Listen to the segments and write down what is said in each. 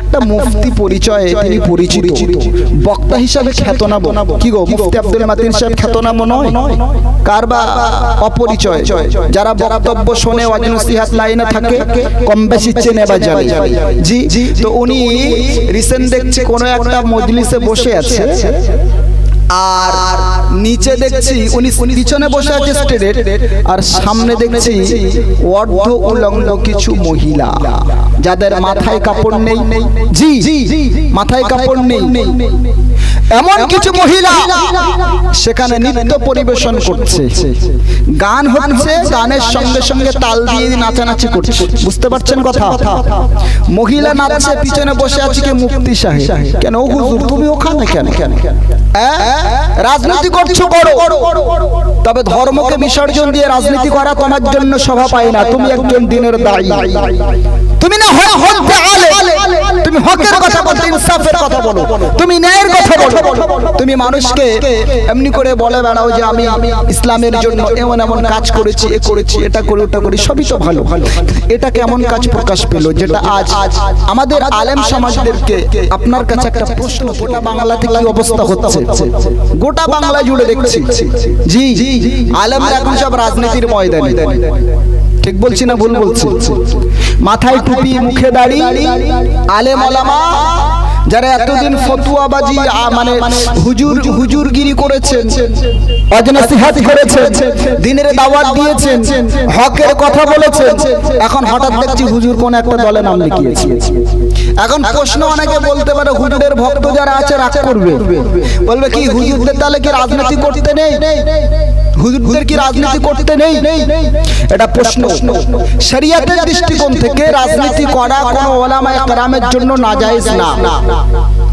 একটা মুফতি পরিচয়ে তিনি পরিচিত, বক্তা হিসাবে খ্যাতনাম। কি গো, মুফতি আব্দুল মাতিন সাহেব খ্যাতনাম নয়? কার বা অপরিচয়? যারা বক্তব্য শোনে, ওয়াজ নসিহত লাইনে থাকে, কম বেশি চেনে বা জানে। জি, তো উনি রিসেন্ট দেখছি কোনো একটা মজলিসে বসে আছে, আর নিচে দেখছি উনি পিছনে বসে আছে স্টেজে, আর সামনে দেখছি অর্ধ উলঙ্গ কিছু মহিলা, যাদের মাথায় কাপড় নেই। জি, মাথায় কাপড় নেই, এমন কিছু মহিলা সেখানে নৃত্য পরিবেশন করছে, গান হচ্ছে, গানের সঙ্গে সঙ্গে তাল দিয়ে নাচানাচি করছে। বুঝতে পারছেন কথা? মহিলা নাচছে, পিছনে বসে আছে কে মুফতি সাহেব। কেন হুজুর তুমি ওখানে কেন? রাজনীতি করছো করো, তবে ধর্মকে বিসর্জন দিয়ে রাজনীতি করা তোমার জন্য শোভা পায় না। তুমি একজন দিনের দায়ী, তুমি না তুমি হকের কথা বলো, ইনসাফের কথা বলো, তুমি ন্যায়ের কথা বলো। তুমি মানুষকে এমনি করে বলে বেড়াও যে আমি ইসলামের জন্য এমন এমন কাজ করেছি, এ করেছি, এটা করি, ওটা করি, সবই তো ভালো। এটা কেমন কাজ প্রকাশ পেল, যেটা আজ আমাদের আলেম সমাজদেরকে আপনার কাছে একটা প্রশ্ন, গোটা বাংলা থেকে কি অবস্থা হচ্ছে? গোটা বাংলা জুড়ে দেখছি জি আলেমরা এখন সব রাজনীতির ময়দানে। ঠিক বলছি না ভুল বলছি? মাথায় টুপি, মুখে দাড়ি, আলেম ওলামা যারা এতদিন ফতুয়াবাজি মানে হুজুরগিরি করেছেন, ওয়াজ নসিহত করেছেন, দ্বীনের দাওয়াত দিয়েছেন, হকের কথা বলেছেন, এখন হঠাৎ দেখছি হুজুর কোন একটা দলে নাম লিখিয়েছে। এখন প্রশ্ন অনেকে বলতে পারে, হুজুরের ভক্ত যারা আছে রাগ করবে, বলবে কি হুজুরদের তাহলে কি রাজনীতি করতে নেই? হুজুরদের কি রাজনীতি করতে নেই? এটা প্রশ্ন। শরীয়তের দৃষ্টিকোণ থেকে রাজনীতি করা কোনো ওলামায়ে কেরামের জন্য নাজায়েজ না।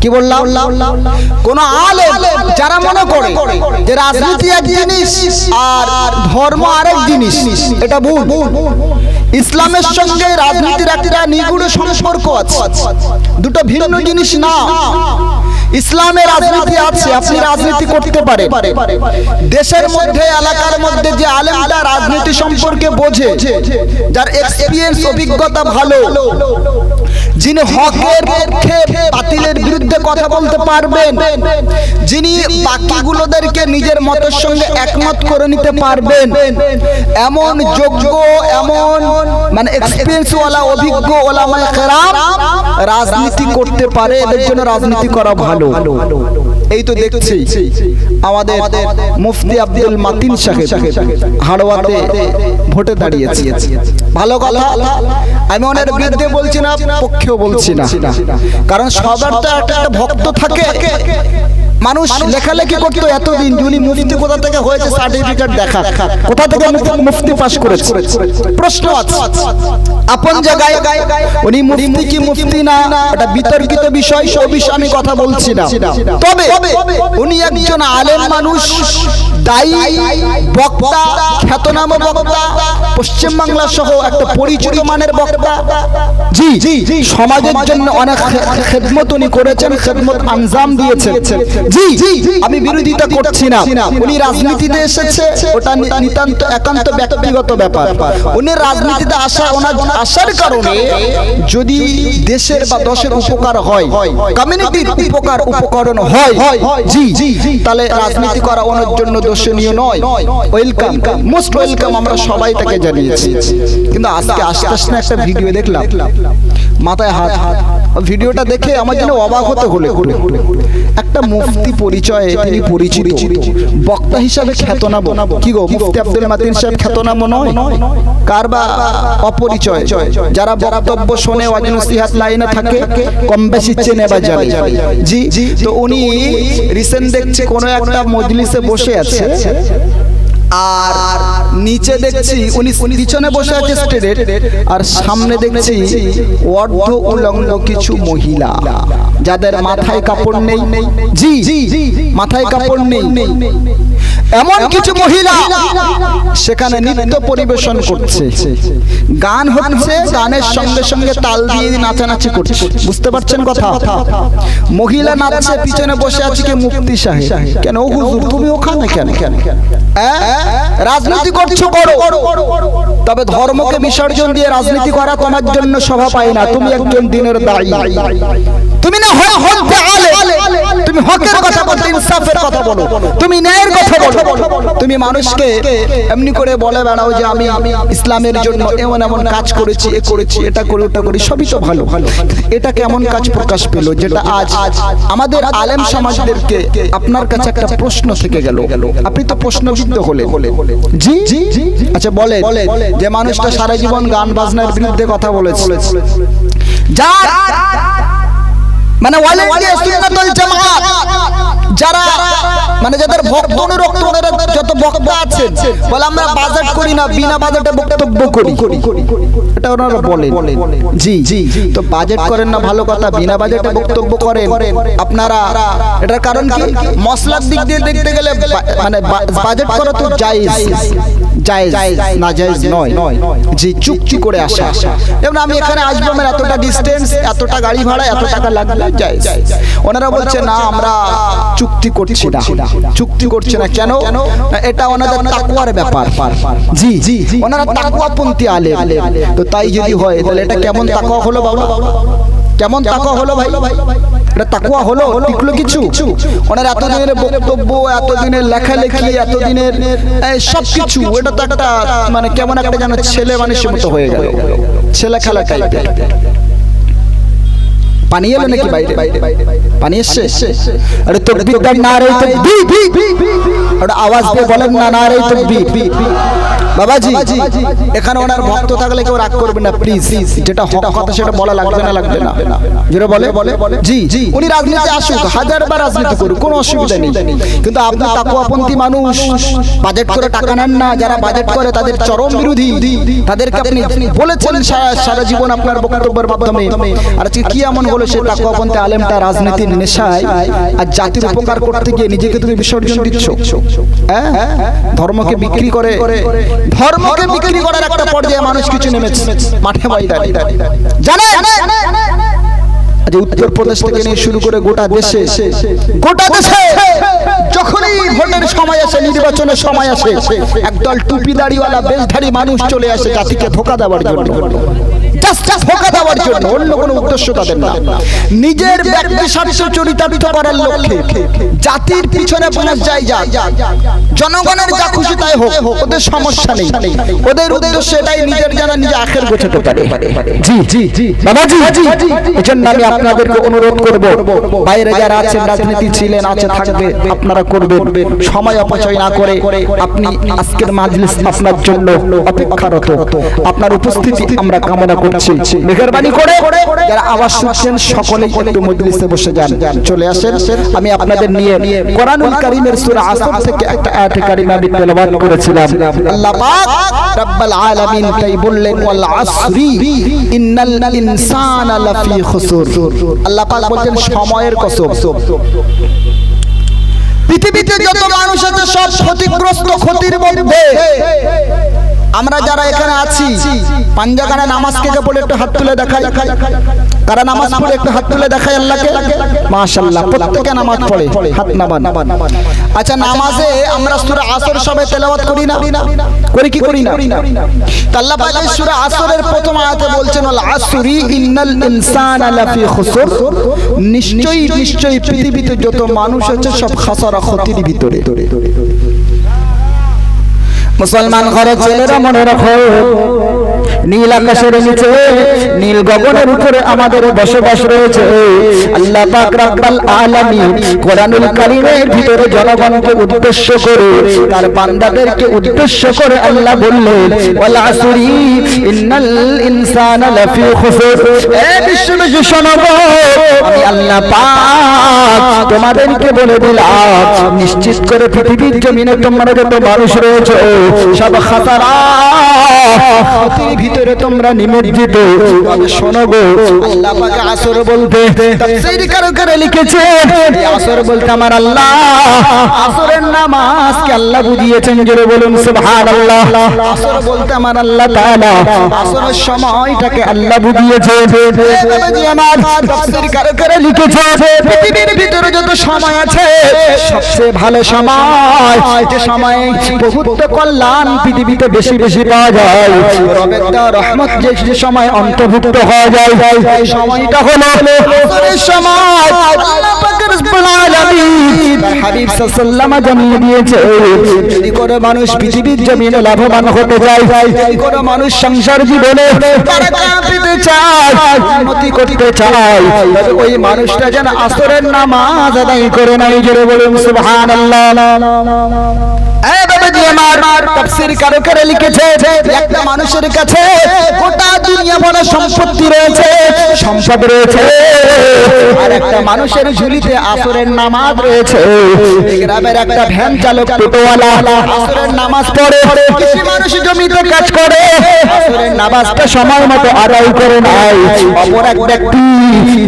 কি বললাম? কোন আলেম যারা মনে করে যে রাজনীতি এক জিনিস আর ধর্ম আরেক জিনিস, এটা ভুল। ইসলামের সঙ্গে রাজনীতির একটা নিগুড় সম্পর্ক আছে, দুটো ভিন্ন জিনিস না। ইসলামে রাজনীতি আছে, আপনি রাজনীতি করতে পারেন। দেশের মধ্যে, এলাকার মধ্যে যে আলেমরা রাজনীতি সম্পর্কে বোঝে, যার এক্সপেরিয়েন্স, অভিজ্ঞতা ভালো, যিনি হকের পক্ষে বাতিলের বিরুদ্ধে কথা বলতে পারবেন, যিনি বাকিগুলোদেরকে নিজের মতের সঙ্গে একমত করে নিতে পারবেন, এমন যোগ্য, এমন মানে এক্সপেরিয়েন্স ওয়ালা, অভিজ্ঞ ওলামায়ে কেরাম রাজনীতি করতে পারে। এদের জন্য রাজনীতি করা ভালো। এই তো দেখছি আমাদের মুফতি আব্দুল মাতিন সাহেব হাড়োয়াতে ভোটে দাঁড়িয়েছে। ভালো কথা, আমি ওনার বিরুদ্ধে বলছি না, পক্ষেও বলছি না, কারণ সবার তো একটা ভক্ত থাকে। মানুষ লেখালেখি করতো এতদিন, উনি মুফতি কোথা থেকে হয়েছে সার্টিফিকেট দেখা, কোথা থেকে মুফতি পাস করেছে, প্রশ্ন আছে। আপন জায়গায় উনি মুফতি কি মুফতি না, এটা বিতর্কিত বিষয়, সে বিষয়ে আমি কথা বলছি না। তবে উনি একজন আলেম মানুষ, দায়ী, বক্তা, খ্যাতনামা বক্তা, পশ্চিম বাংলা সহ একটা পরিচিত মানের বক্তা। জি, সমাজের জন্য অনেক খেদমত উনি করেছেন, খেদমত আঞ্জাম দিয়েছেন। জি, আমি বিরোধিতা করছি না। উনি রাজনীতিতে এসেছে, ওটা নিতান্ত একান্ত ব্যক্তিগত ব্যাপার। উনি রাজনীতিতে আসার কারণে যদি দেশের বা দশের উপকার হয়, কমিউনিটির উপকরণ হয়, জি, তাহলে রাজনীতি করা ওনার জন্য দর্শনীয় নয়। ওয়েলকাম, মোস্ট ওয়েলকাম, আমরা সবাই তাকে জানিয়েছি। কিন্তু আজকে আস্তে আস্তে একটা ভিডিও দেখলাম, মাথায় হাত, ভিডিওটা দেখে আমার যেন অবাক হতে হলো। একটা মুফতি পরিচয়ে তিনি পরিচিত, বক্তা হিসাবে খ্যাতনাম। কি গো, মুফতি আব্দুল মাতিন সাহেব খ্যাতনাম নয়? কার বা অপরিচয়? যারা বক্তব্য শোনে, ওয়াজ নসিহত লাইনে থাকে, কম বেশি চেনে বা জানে। জি, তো উনি রিসেন্ট দেখছি কোনো একটা মজলিসে বসে আছে, আর নিচে দেখছি উনি পিছনে বসে আছে স্টেজে, আর সামনে দেখছি অর্ধ উলঙ্গ কিছু মহিলা, যাদের মাথায় কাপড় নেই। জি, মাথায় কাপড় নেই, এমন কিছু মহিলা সেখানে নৃত্য পরিবেশন করছে, গান হচ্ছে, গানের সঙ্গে সঙ্গে তাল দিয়ে নাচানাচি করছে। বুঝতে পারছেন কথা? মহিলা নাচছে, পিছনে বসে আছে কে মুফতি সাহেব। কেন হুজুর তুমি ওখানে কেন? রাজনীতি করছো করো, তবে ধর্মকে বিসর্জন দিয়ে রাজনীতি করা তোমার জন্য শোভা পায় না। তুমি একজন দিনের দায়ী। তুমি না হতে আলে, তুমি হকের কথা বলো, ইনসাফের কথা বলো, তুমি ন্যায়ের কথা বলো। তুমি মানুষকে এমনি করে বলে বেড়াও যে আমি ইসলামের জন্য এমন এমন কাজ করেছি, এ করেছি, এটা করে ওটা করি, সবই তো ভালো। এটা কেমন কাজ প্রকাশ পেল যেটা আজ আমাদের আলেম সমাজদেরকে আপনার কাছে একটা প্রশ্ন থেকে গেল? আপনি তো প্রশ্নবিদ্ধ হলেন। জি আচ্ছা বলে যে মানুষটা সারা জীবন গান বাজনার বিরুদ্ধে কথা বলেছে, যার মানে অল ইন্ডিয়া সুন্নাতুল জামাত যারা মানে যাদের ভক্ত অনুরক্ত যত বক্তা আছে বলে আমরা বাজেট করি না, বিনা বাজেটে বক্তব্য করি, এটা ওনারা বলেন। জি তো বাজেট করেন না ভালো কথা, বিনা বাজেটে বক্তব্য করেন আপনারা। এটার কারণ কি? মসলার দিক দিয়ে দেখতে গেলে মানে বাজেট করা তো জায়েজ, না জায়েজ নয়। জি চুক্তি করে আসা, যেমন আমি এখানে আসবো, আমার এতটা ডিস্টেন্স, এতটা গাড়ি ভাড়া, এত টাকা লাগবে, জায়েজ। ওনারা বলছে না আমরা চুক্তি করছি না। চুক্তি করছে না কেন? এটা ওনাদের তাকওয়ার ব্যাপার। জি ওনারা তাকওয়াপন্থী আলেম। তো তাই যদি হয় তাহলে এটা কেমন তাকওয়া হলো বাবা? কেমন তাকওয়া হলো ভাই? এটা তাকওয়া হলো? টিকলো কিছু? ওনার এতদিনের বক্তব্য, এতদিনের লেখালেখি, এতদিনের সবকিছু, এটা তো একটা মানে কেমন একটা যেন ছেলে মানুষের মতো হয়ে গেল, ছেলে খেলা টাইপের। পানি এলো নাকি বাইরে? পানি এসছে? আরে তাকবীর দান, নারে তাকবীর, ওটা আওয়াজ দিয়ে বলেন না, নারে তাকবীর। বাবাজি এখানে ওনার ভক্ত থাকলে কেউ রাগ করবেন না প্লিজ, যেটা হক কথা সেটা বলা লাগবে না। যেটা বলে জি উনি রাজনীতি আসুক, হাজারবার রাজনীতি করুক, কোনো অসুবিধা নেই। কিন্তু আপনি তাকওয়াপন্থী মানুষ, বাজেট করে টাকা নেন না, যারা বাজেট করে তাদের চরম বিরোধী, তাদেরকে আপনি বলেছেন সারা জীবন আপনার বক্তব্যের মাধ্যমে। আর আজকে কি এমন হলো সে তাকওয়াপন্থী আলেমটা রাজনীতির নেশায় আর জাতির উপকার করতে গিয়ে নিজেকে তুমি বিসর্জন দিচ্ছ। হ্যাঁ, ধর্মকে বিক্রি করে, ধর্মকে বিক্রি করার একটা পর্যায়ে মানুষ কিছু নেমেছে মাঠে ময়দানে। জানেন আজ উত্তরপ্রদেশ থেকে নিয়ে শুরু করে গোটা দেশে যখনই ভোটের সময় আসে, নির্বাচনের সময় আসে, একদল টুপি দাড়িওয়ালা বেশধারী মানুষ চলে আসে জাতিকে ধোঁকা দেওয়ার জন্য, ধোঁকা দেওয়ার জন্য, অন্য কোনো উদ্দেশ্য তাদের না। নিজের ব্যক্তি স্বার্থ চরিতার্থ করার লক্ষ্যে জাতির পিছনে মানুষ যায়, জনগণের যা খুশি তাই হোক, ওদের সমস্যা নেই। ওদের উদ্দেশ্য এটাই, নিজের যেন নিজে আখের গোছাতে পারে। জি বাবাজি, এজন্য আমি আপনাদেরকে অনুরোধ করব, বাইরে যারা আছেন, রাজনীতি ছিলেন, আছে, থাকবে, আপনারা করবেন, সময় অপচয় না করে আপনি আজকের মাজলিস আপনার জন্য অপেক্ষারত, আপনার উপস্থিতি আমরা কামনা করছি। মেহেরবানি করে যারা আওয়াজ শুনছেন সকলেই একটু মজলিসে বসে যান, চলে আসেন। আমি আপনাদের নিয়ে কোরআনুল কারীমের সূরা আসর থেকে একটা আয়াত কারিমা আমি তেলাওয়াত করেছিলাম। আল্লাহ পাক রব্বুল আলামিন তাই বললেন, ওয়াল আসরি ইন্নাল ইনসানা লাফি খুসুর। আল্লাহ পাক বলেন সময়ের কসম, পৃথিবীতে যত মানুষ আছে সব ক্ষতিগ্রস্ত, ক্ষতির মধ্যে। আমরা যারা এখানে আছি, পাঞ্জাগানে নামাজ কে পড়ে একটু হাত তুলে দেখাই, কারা নামাজ পড়ে একটু হাত তুলে দেখাই আল্লাহকে। মাশাআল্লাহ, প্রত্যেকে নামাজ পড়ে, হাত নামান। আচ্ছা, নামাজে আমরা সূরা আসর সবে তেলাওয়াত করি না? করি কি করি না? আল্লাহ পাক সূরা আসরের প্রথম আয়াতে বলছেন, ওয়াল আসরি ইন্নাল ইনসানা লাফি খুসুর। নিশ্চয়ই পৃথিবীতে যত মানুষ আছে সব খাসারা, ক্ষতির ভিতরে। মুসলমান ঘরের ছেলেরা মনে রাখো, নীল আকাশের নিচে, নীল গগনের উপরে আমাদের বসবাস রয়েছে। আল্লাহ পাক রব্বুল আলামিন কোরআনুল কারীমের ভিতরে জনগণকে উদ্দেশ্য করে, তার বান্দাদেরকে উদ্দেশ্য করে আল্লাহ বললেন, ওয়াল আসরি ইন্নাল ইনসানা লাফি খুসুর। এ বিশ্ববাসী শোনো, আমি আল্লাহ পাক তোমাদেরকে বলে দিলাম, নিশ্চিত করে পৃথিবীর জমিনে তোমরা যত মানুষ রয়েছে সব খাসারা, ক্ষতির ভিতরে তোমরা নিমজ্জিত। শোনো গো, আল্লাহ পাক আসর বলতে তাফসীরকাররা লিখেছে আসর বলতে আমার আল্লাহ আসরের নামাজকে আল্লাহ বুঝিয়েছেন। জোরে বলুন সুবহানাল্লাহ। আসর বলতে আমার আল্লাহ তাআলা আসরের সময়টাকে আল্লাহ বুঝিয়েছে। বাবাজি আমার তাফসীরকাররা লিখেছে পৃথিবীর ভিতরে যত সময় আছে সবচেয়ে ভালো সময়, যে সময়ে বহুত কল্যাণ পৃথিবীতে বেশি বেশি পাওয়া যায়, রবের দেওয়া রহমত যে সময় অন্তর্ভুক্ত হয়ে যায়, এই সময়টা হলো আসরের সময়। আল্লাহ পাক রব্বুল আলামিন তার হাবিব সাল্লাল্লাহু আলাইহি জানিয়ে দিয়েছে যদি কোনো মানুষ পৃথিবীর জমিনে লাভবান হতে চায়, যদি কোনো মানুষ সংসার জীবনে বারাকা পেতে চায়, উন্নতি করতে চায়, তবে ওই মানুষটা যেন আসরের নামাজ আদায় করে নাই। জোরে বলুন সুবহানাল্লাহ। এই বাবাজি আমার তাফসীরকাররা লিখেছে একটা মানুষের কাছে গোটা দুনিয়া বড় সম্পত্তি রয়েছে, সম্পদ রয়েছে, আর একটা মানুষের ঝুলিতে আসরের নামাজ রয়েছে। গ্রামের একটা ভ্যান চালক টোটোওয়ালা আসরের নামাজ পড়ে, কিছু মানুষ জমিতে কাজ করে আসরের নামাজটা সময় মতো আদায় করে নাই। অপর এক ব্যক্তি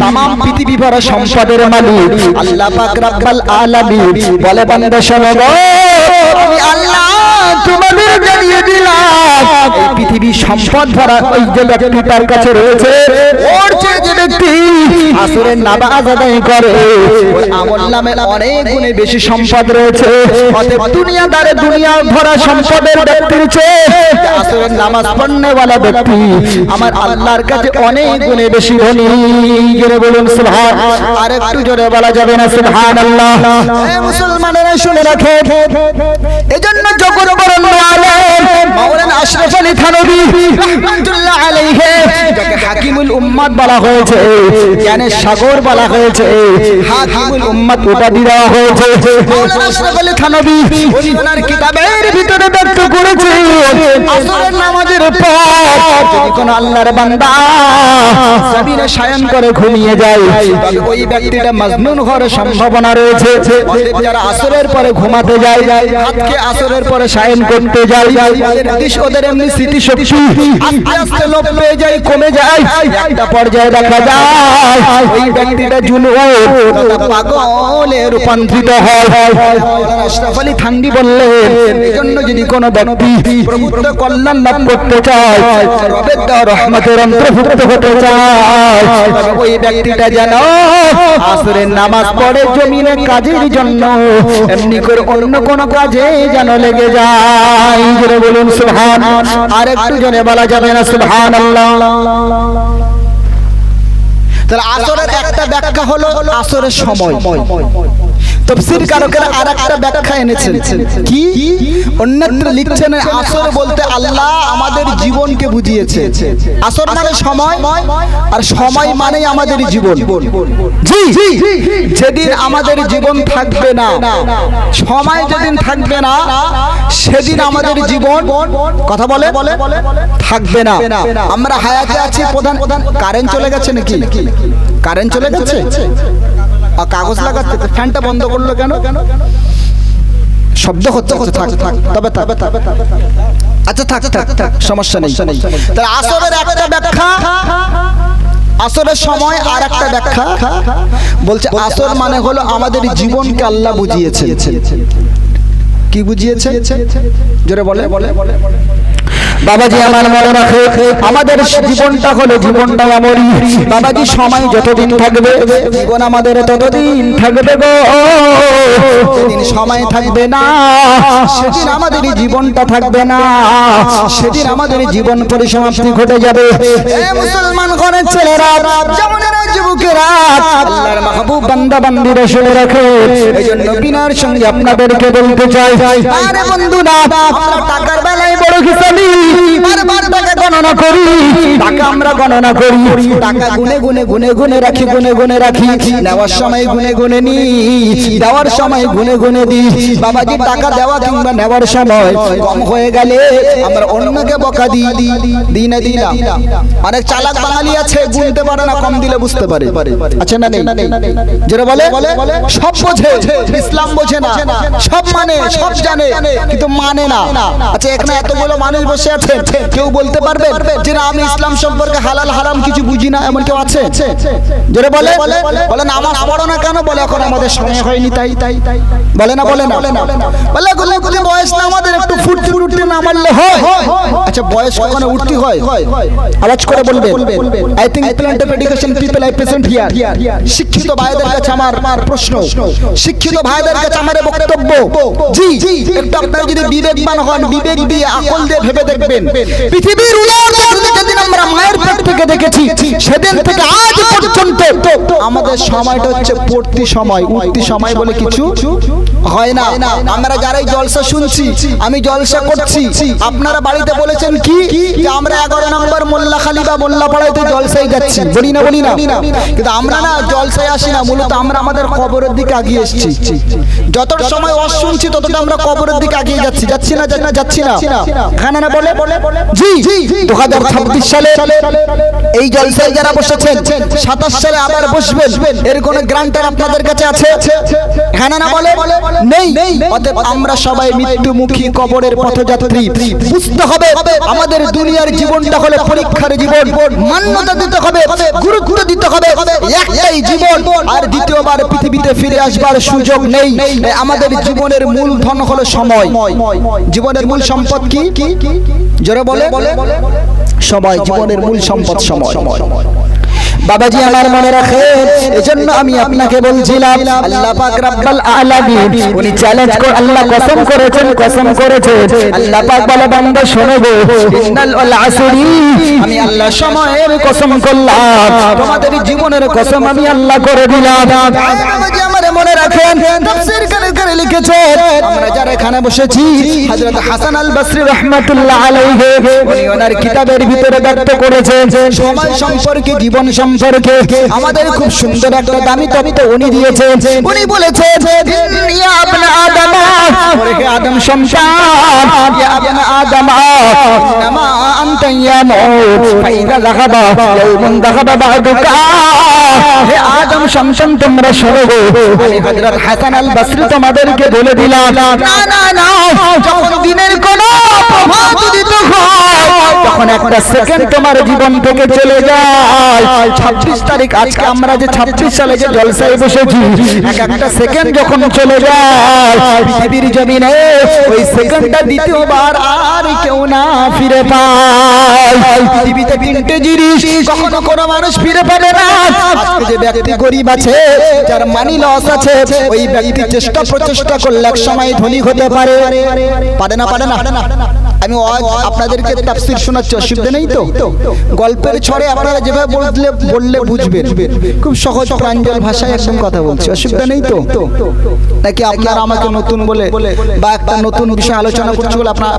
तमाम পৃথিবী ভরা সম্পদের মালিক আল্লাহ পাক রব্বুল আলামিন বলে বান্দা শোনো গো, আমি আল্লাহ তোমাদের জানিয়ে দিলাম এই পৃথিবী সম্পদ ভরা ওই যে ব্যক্তি তার কাছে রয়েছে, ওর চেয়ে যে ব্যক্তি আসরের নামাজ আদায় করে ওই আমলনামে অনেক গুণে বেশি সম্পদ রয়েছে। অতএব দুনিয়াদারে দুনিয়া ভরা সম্পদের ব্যক্তির চেয়ে আসরের নামাজ পড়নেওয়ালা ব্যক্তি আমার আল্লাহর কাছে অনেক গুণে বেশি ধনী। জোরে বলুন সুবহান। আর একটু জোরে বলা যাবে না সুবহানাল্লাহ? এই মুসলমানেরা শুনে রাখে, এজন্য জগৎ বরণ্য আলেম মাওলানা আশরাফ আলী থানভী রাহমাতুল্লাহ আলাইহি যাকে হাকিমুল উম্মাত বলা হয়েছে, জ্ঞানের সাগর বলা হয়েছে, হাকিমুল উম্মাত উপাধি দেওয়া হয়েছে। মাওলানা আশরাফ আলী থানভী ওনার কিতাবের ভিতরে ব্যক্ত করেছে আসরের নামাজের পর যদি কোন আল্লাহর বান্দা জমিনে শায়ন করে ঘুমিয়ে যায় তবে ওই ব্যক্তিটা মাজনুন হওয়ার সম্ভাবনা রয়েছে। যারা আসরের পরে ঘুমাতে যায়, রাতকে আসরের পরে শায়ন করতে যায়, ওদের এমনি স্মৃতি শক্তি আস্তে আস্তে লোপ পেয়ে যায়, কমে যায়। একটা পর্যায়ে দেখা যায় ওই ব্যক্তিটা জুনুন পাগলে রূপান্তরিত হয়। আশরাফ আলী থানভী বললেন এজন্য যদি কোনো ব্যক্তি প্রভুত্ব কল্যাণ লাভ করতে চায়, রবের দেওয়া রহমতের অন্তর্ভুক্ত হতে চায়, ওই ব্যক্তিটা যেন আসরের নামাজ পড়ে জমিনে কাজের জন্য, এমনি করে অন্য কোন কাজে যেন লেগে যায়। জোরে বলুন সুবহান। আর একটু জোরে বলা যাবে না সুবহানাল্লাহ? তাহলে আসরের একটা ব্যাখ্যা হলো আসরের সময়। তাফসীরকাররা আরেকটা ব্যাখ্যা এনেছেন, কি অন্যত্র লিখছেন আসর বলতে আল্লাহ আমাদের জীবনকে বুঝিয়েছে। আসর মানে সময়, আর সময় মানে আমাদের জীবন। জি, যেদিন আমাদের জীবন থাকবে না, সময় যেদিন থাকবে না, সেদিন আমাদের জীবন কথা বলে থাকবে না। আমরা হায়াতে আছি, প্রধান কারেন্ট চলে গেছে নাকি? কারেন্ট চলে গেছে, কাগজ লাগাচ্ছে, ফ্যানটা বন্ধ করলো কেন? শব্দ হচ্ছে, থাক তবে আচ্ছা থাক সমস্যা নেই। তাহলে আসরের একটা ব্যাখ্যা, আসরের সময় আর একটা ব্যাখ্যা বলছে আসর মানে হলো আমাদের জীবনকে আল্লাহ বুঝিয়েছে। কি বুঝিয়েছে? জোরে বলে বাবাজি আমার মনে রাখে, আমাদের জীবনটা হলো জীবনটা আমারই। বাবাজি সময় যতদিন থাকবে জীবন আমাদের ততদিন থাকবে গো। যেদিন সময় থাকবে না সেদিন আমাদের জীবনটা থাকবে না, সেদিন আমাদের জীবন পরিসমাপ্তি ঘটে যাবে। মুসলমান ঘরের ছেলেরা, যমুনারা, যুবকেরা, আল্লাহর মাহবুব বান্দা বান্দীরা শুনে রাখে। এইজন্য বিনার সঙ্গে আপনাদেরকে বলতে চাই, আরে বন্ধুরা, আমরা টাকার বেলায় বড় হিসাবি, বারবার টাকা গণনা করি, টাকা আমরা গণনা করি, টাকা গুনে গুনে গুনে গুনে রাখি, গুনে গুনে রাখি, নেওয়ার সময় গুনে গুনে নি, দেওয়ার সময় গুনে গুনে দিই। বাবাজি টাকা দেওয়া কিংবা নেওয়ার সময় কম হয়ে গেলে আমরা অন্যকে বকা দিই না দিই না। অনেক চালাক বাঙালি আছে, গুনতে পারে না, কম দিলে বুঝতে পারে। আচ্ছা না নেই? যারা বলে সব বোঝে, ইসলাম বোঝে না, সব মানে সব জানে কিন্তু মানে না। আচ্ছা এখানে এতগুলো মানুষ বসে আছে, কেউ বলতে পারবে যে না আমি ইসলাম সম্পর্কে হালাল হারাম কিছু বুঝি না, এমন কেউ আছে? যারা বলে নামাজ পড়ো না কেন? বলে এখন আমাদের সময় হয়নি তাই বলে না বলে বয়স না আমাদের, একটু ফুটতে না মারলে হয়। আচ্ছা বয়স কখনো উঠতি হয়? আওয়াজ করে বলবে। I think plant of education people I present here. শিক্ষিত ভাইদের কাছে আমার প্রশ্ন, শিক্ষিত ভাইদের কাছে আমার বক্তব্য, জি একটু আপনারা যদি বিবেকবান হন, বিবেক দিয়ে আকল দিয়ে ভেবে দেখবেন, পৃথিবীর যেদিন আমরা মায়ের পেট থেকে দেখেছি সেদিন থেকে আজ পর্যন্ত আমাদের সময়টা হচ্ছে পড়তি সময়, উঠতি সময় বলে কিছু হয় না। আমরা যারাই জলসা শুনছি, আমি জলসা করছি, আপনারা বাড়িতে বলেছেন কি যে আমরা 11 নম্বর মোল্লাখালী বা মোল্লাপাড়ায় জলসায় যাচ্ছি, বলি না, কিন্তু আমরা না জলসায় আসি না, মূলত আমরা আমাদের কবরের দিকে আগিয়ে এসেছি। যত সময় ওয়াজ শুনছি ততটা আমরা কবরের দিকে আগিয়ে যাচ্ছি না খানা না বলে জি 2026 সালে এই জলসায় যারা বসেছেন 27 সালে আবার বসবেন, এর কোন গ্রান্টার আপনাদের কাছে আছে? খানা না বলে নেই। অতএব আমরা সবাই মৃত্যুমুখী কবরের পথযাত্রী। বুঝতে হবে আমাদের দুনিয়ার জীবনটা হলো পরীক্ষার জীবন, মান্যতা দিতে হবে, গুরুত্ব দিতে হবে, একটাই জীবন, আর দ্বিতীয়বার পৃথিবীতে ফিরে আসবার সুযোগ নেই। আমাদের জীবনের মূল ধন হলো সময়। জীবনের মূল সম্পদ কি? জোরে বলে সবাই, জীবনের মূল সম্পদ সময়। বাবাজি আমার মনে রাখেন, এজন্য আমি আপনাকে বলছিলাম আল্লাহ পাক রব্বুল আলামিন উনি চ্যালেঞ্জ করে, আল্লাহ কসম করেছেন আল্লাহ পাক বলে বান্দা শোনো গো, ইন্নাল আসরি, আমি আল্লাহ সময়ের কসম করলাম, তোমাদের জীবনের কসম আমি আল্লাহ করে দিলাম। বাবাজি আমার মনে রাখেন, তাফসীর করে লিখেছেন, আমরা যারা এখানে বসেছি, হযরত হাসান আল বসরি রাহমাতুল্লাহ আলাইহি উনি ওনার কিতাবের ভিতরে ব্যক্ত করেছেন সময় সম্পর্কে, জীবন সম্পর্কে আমাদের খুব সুন্দর একটা দামি তত্ত্ব উনি দিয়েছেন। উনি বলেছেন ইয়া আবনা আদম, ওরে আদম সন্তান, ইয়া আবনা আদম ইন্নামা আনতা ইয়ামুত ফাইদা যাহাবা ইয়াউমুন যাহাবা বা'দুকা। হে আদম সন্তান তোমরা শোনো, আমি হযরত হাসান আল বসরি তোমাদেরকে বলে দিলাম, না যখন দিনের কোন প্রভাত উদিত হয়, তখন একটা সেকেন্ড তোমার জীবন থেকে চলে যায়। 26 তারিখ আজকে আমরা যে 26 সালে যে জলসায় বসেছি, একটা সেকেন্ড যখন চলে যায় পৃথিবীর জমিনে, ওই সেকেন্ডটা দ্বিতীয়বার আর কেউ না ফিরে পায়। পৃথিবীতে 3টে জিনিস কখনো কোনো মানুষ ফিরে পাবে না। আজকে যে ব্যক্তি গরিব আছে, যার মানি লস আছে, ওই ব্যক্তি চেষ্টা প্রচেষ্টা করলে এক সময় ধনী হতে পারে না। আমি আপনাদেরকে তাফসীর শোনাচ্ছি, অসুবিধা নেই তো? গল্পের ছড়ে আপনারা যেভাবে বললে বুঝবেন, খুব সহজ প্রাঞ্জল ভাষায় একদম কথা বলছি, অসুবিধা নেই তো? নাকি আপনারা আমাকে নতুন বলে বা একটা নতুন বিষয় আলোচনা করছি বলে আপনারা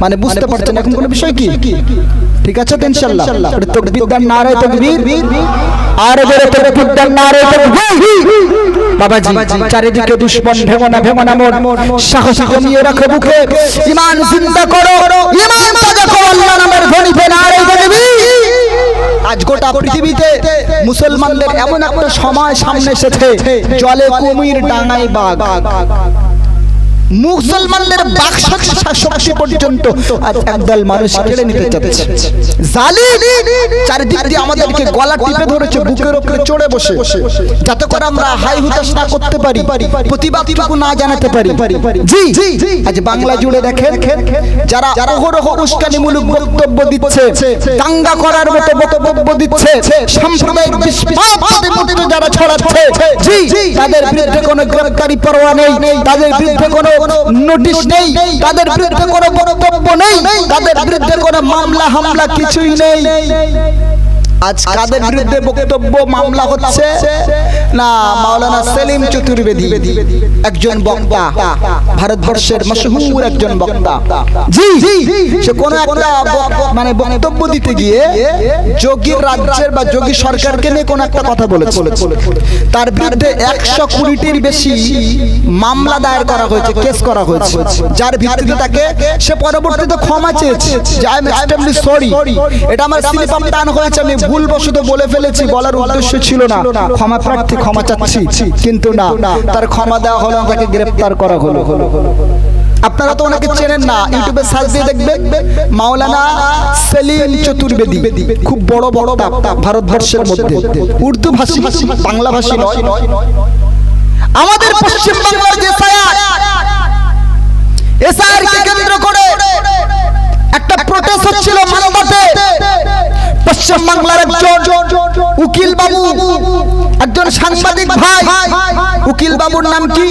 মানে বুঝতে পারছেন এখন কোন বিষয় কি? ঠিক আছে তো ইনশাআল্লাহ? তাকবীর দান, নারে তাকবীর, আর জোরে তাকবীর দান, নারে তাকবীর। বাবাজি চারিদিকে দুশমন, ভেমো না মন, সাহস জমিয়ে রাখো বুকে, ঈমান জিন্দা করো, ঈমান তাজা করো, আল্লাহ নামের ধ্বনি পে নারে তাকবীর। আজ গোটা পৃথিবীতে মুসলমানদের এমন একটা সময় সামনে এসেছে, জলে কুমির, ডাঙায় বাঘ। মুসলমানদের শক্তি পর্যন্ত আজ একদল মানুষ কেড়ে নিতে চাচ্ছে। জালিম চারিদিক দিয়ে আমাদেরকে গলা টিপে ধরেছে, বুকের উপরে চড়ে বসে, যাতে করে আমরা হাই হুতাশ না করতে পারি, প্রতিবাদটুকু না জানাতে পারি। জি আজ বাংলা জুড়ে দেখেন, যারা অহরহ উস্কানিমূলক বক্তব্য দিচ্ছে, দাঙ্গা করার মতো বক্তব্য দিচ্ছে, সাম্প্রদায়িক বিস্ফোরক যারা ছড়াচ্ছে, জি তাদের বিরুদ্ধে কোনো গ্রেফতারি পরোয়া নেই, তাদের বিরুদ্ধে কোনো নোটিশ নেই, তাদের বিরুদ্ধে কোনো বক্তব্য নেই, তাদের বিরুদ্ধে কোনো মামলা হামলা কিছুই নেই। আজ কাদের বিরুদ্ধে বক্তব্য মামলা হচ্ছে? না, মাওলানা সেলিম চতুর্বেদী একজন বক্তা, ভারতবর্ষের মশহুর একজন বক্তা। জি, সে কোন একটা মানে বক্তব্য দিতে গিয়ে যোগীর রাজ্যের বা যোগী সরকারকে নিয়ে কোন একটা কথা বলেছে। তার বিরুদ্ধে 120টির বেশি মামলা দায়ের করা হয়েছে, কেস করা হয়েছে, যার ভিত্তিতে তাকে সে পরবর্তীতে ক্ষমা চেয়েছে যে আই এম এক্সট্রিমলি সরি, এটা আমার স্লিপ অফ টাং হয়েছে, আমি ভুলবশত বলে ফেলেছি, বলার উদ্দেশ্য ছিল না, ক্ষমা প্রার্থী, ক্ষমা চাচ্ছি। কিন্তু না, তার ক্ষমা দেওয়া হলো, তাকে গ্রেফতার করা হলো। আপনারা তো ওনাকে চেনেন না, ইউটিউবে সার্চ দিয়ে দেখবেন মাওলানা সেলিম চতুর্বেদী, খুব বড় বড় ভারতবর্ষের মধ্যে, উর্দু ভাষী, বাংলা ভাষী নয়। আমাদের পশ্চিম বাংলার যে এসআইআরকে কেন্দ্র করে একটা প্রোটেস্ট হচ্ছিল মানবতে। পশ্চিম বাংলার একজন উকিল বাবু, একজন সাংবাদিক ভাই, উকিল বাবুর নাম কি?